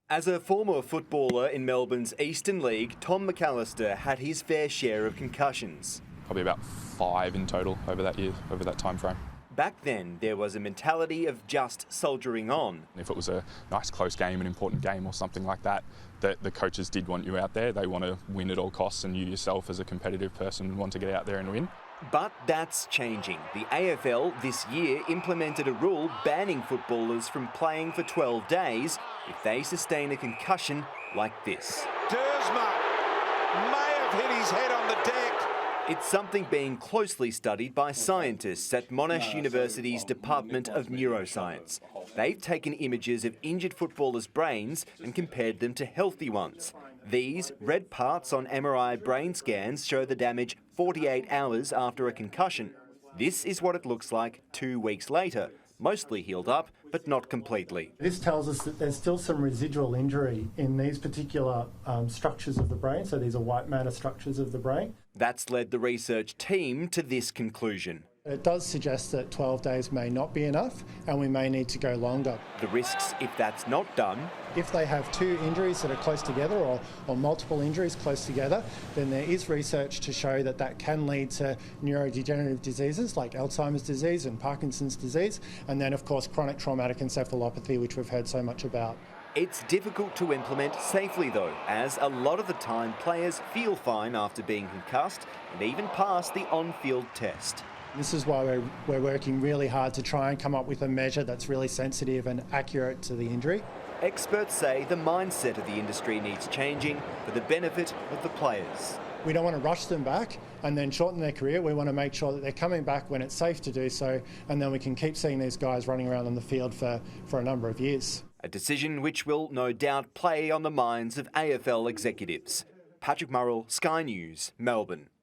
As a former footballer in Melbourne's Eastern League, Tom McAllister had his fair share of concussions. Probably about 5 in total over that time frame. Back then, there was a mentality of just soldiering on. If it was a nice close game, an important game or something like that, the coaches did want you out there. They want to win at all costs, and you yourself as a competitive person want to get out there and win. But that's changing. The AFL this year implemented a rule banning footballers from playing for 12 days if they sustain a concussion like this. Dersma may have hit his head on the deck. It's something being closely studied by scientists at Monash University's Department of Neuroscience. They've taken images of injured footballers' brains and compared them to healthy ones. These red parts on MRI brain scans show the damage 48 hours after a concussion. This is what it looks like 2 weeks later, mostly healed up, but not completely. This tells us that there's still some residual injury in these particular structures of the brain, so these are white matter structures of the brain. That's led the research team to this conclusion. It does suggest that 12 days may not be enough and we may need to go longer. The risks if that's not done. If they have 2 injuries that are close together or multiple injuries close together, then there is research to show that that can lead to neurodegenerative diseases like Alzheimer's disease and Parkinson's disease, and then of course chronic traumatic encephalopathy, which we've heard so much about. It's difficult to implement safely though, as a lot of the time players feel fine after being concussed and even pass the on-field test. This is why we're working really hard to try and come up with a measure that's really sensitive and accurate to the injury. Experts say the mindset of the industry needs changing for the benefit of the players. We don't want to rush them back and then shorten their career. We want to make sure that they're coming back when it's safe to do so, and then we can keep seeing these guys running around on the field for a number of years. A decision which will no doubt play on the minds of AFL executives. Patrick Murrell, Sky News, Melbourne.